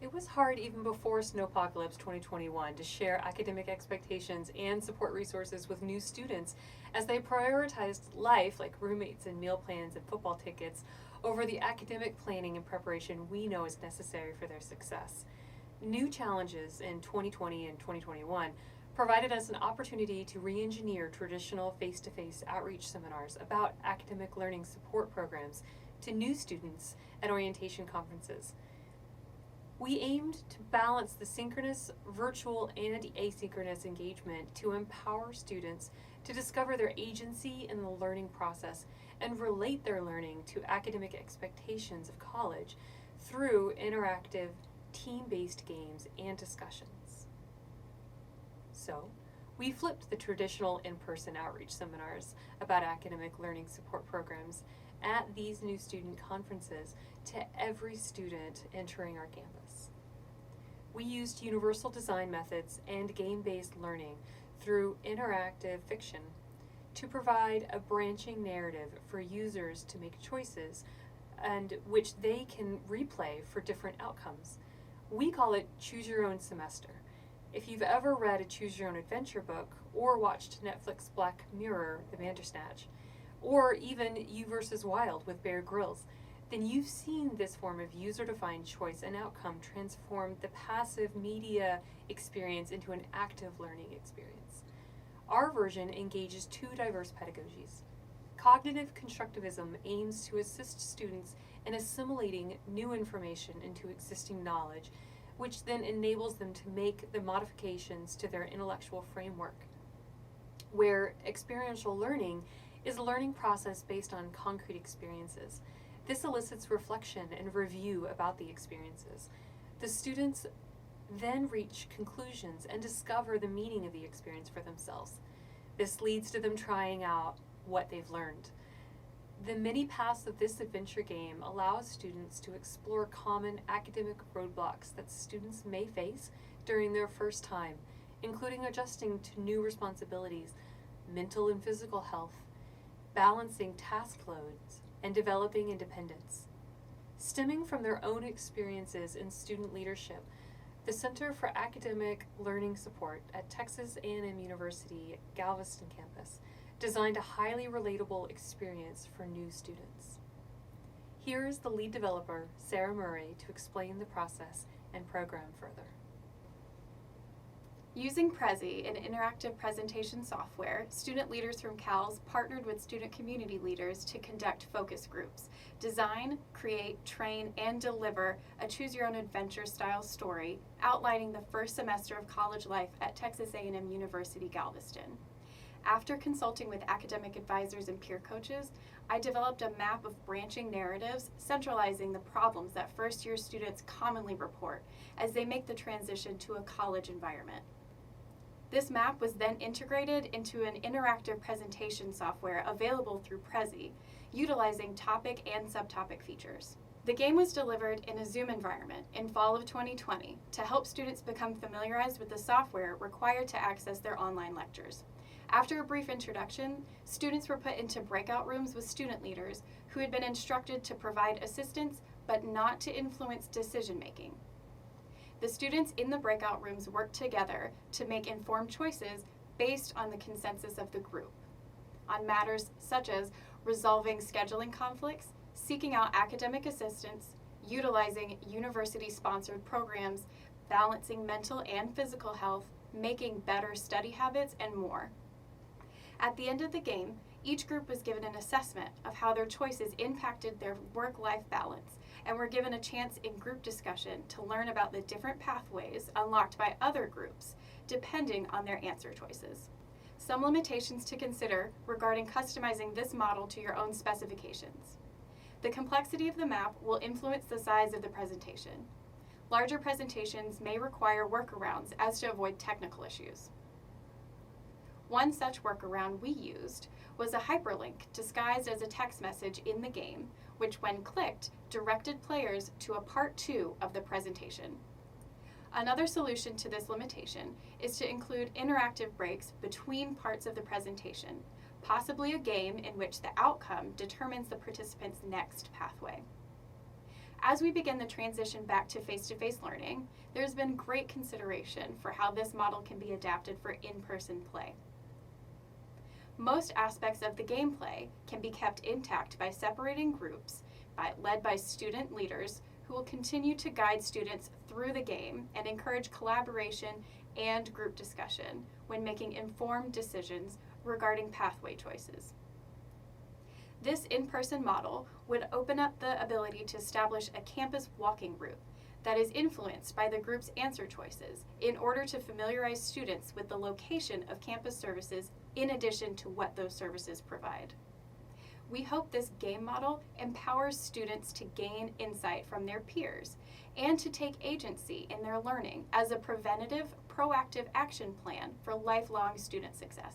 It was hard even before Snowpocalypse 2021 to share academic expectations and support resources with new students as they prioritized life, like roommates and meal plans and football tickets, over the academic planning and preparation we know is necessary for their success. New challenges in 2020 and 2021 provided us an opportunity to re-engineer traditional face-to-face outreach seminars about academic learning support programs to new students at orientation conferences. We aimed to balance the synchronous, virtual, and asynchronous engagement to empower students to discover their agency in the learning process and relate their learning to academic expectations of college through interactive, team-based games and discussions. So, we flipped the traditional in-person outreach seminars about academic learning support programs at these new student conferences to every student entering our campus. We used universal design methods and game-based learning through interactive fiction to provide a branching narrative for users to make choices and which they can replay for different outcomes. We call it Choose Your Own Semester. If you've ever read a Choose Your Own Adventure book or watched Netflix Black Mirror, The Bandersnatch, or even You vs. Wild with Bear Grylls, then you've seen this form of user-defined choice and outcome transform the passive media experience into an active learning experience. Our version engages two diverse pedagogies. Cognitive constructivism aims to assist students in assimilating new information into existing knowledge, which then enables them to make the modifications to their intellectual framework. Where experiential learning is a learning process based on concrete experiences. This elicits reflection and review about the experiences. The students then reach conclusions and discover the meaning of the experience for themselves. This leads to them trying out what they've learned. The many paths of this adventure game allows students to explore common academic roadblocks that students may face during their first time, including adjusting to new responsibilities, mental and physical health, balancing task loads, and developing independence. Stemming from their own experiences in student leadership, the Center for Academic Learning Support at Texas A&M University Galveston campus designed a highly relatable experience for new students. Here is the lead developer, Sarah Murray, to explain the process and program further. Using Prezi, an interactive presentation software, student leaders from CALS partnered with student community leaders to conduct focus groups, design, create, train, and deliver a Choose Your Own Adventure style story outlining the first semester of college life at Texas A&M University Galveston. After consulting with academic advisors and peer coaches, I developed a map of branching narratives centralizing the problems that first-year students commonly report as they make the transition to a college environment. This map was then integrated into an interactive presentation software available through Prezi, utilizing topic and subtopic features. The game was delivered in a Zoom environment in fall of 2020 to help students become familiarized with the software required to access their online lectures. After a brief introduction, students were put into breakout rooms with student leaders who had been instructed to provide assistance but not to influence decision-making. The students in the breakout rooms worked together to make informed choices based on the consensus of the group on matters such as resolving scheduling conflicts, seeking out academic assistance, utilizing university-sponsored programs, balancing mental and physical health, making better study habits, and more. At the end of the game, each group was given an assessment of how their choices impacted their work-life balance and were given a chance in group discussion to learn about the different pathways unlocked by other groups, depending on their answer choices. Some limitations to consider regarding customizing this model to your own specifications. The complexity of the map will influence the size of the presentation. Larger presentations may require workarounds as to avoid technical issues. One such workaround we used was a hyperlink disguised as a text message in the game, which when clicked, directed players to a part 2 of the presentation. Another solution to this limitation is to include interactive breaks between parts of the presentation, possibly a game in which the outcome determines the participant's next pathway. As we begin the transition back to face-to-face learning, there's been great consideration for how this model can be adapted for in-person play. Most aspects of the gameplay can be kept intact by separating groups led by student leaders who will continue to guide students through the game and encourage collaboration and group discussion when making informed decisions regarding pathway choices. This in-person model would open up the ability to establish a campus walking route that is influenced by the group's answer choices in order to familiarize students with the location of campus services in addition to what those services provide. We hope this game model empowers students to gain insight from their peers and to take agency in their learning as a preventative, proactive action plan for lifelong student success.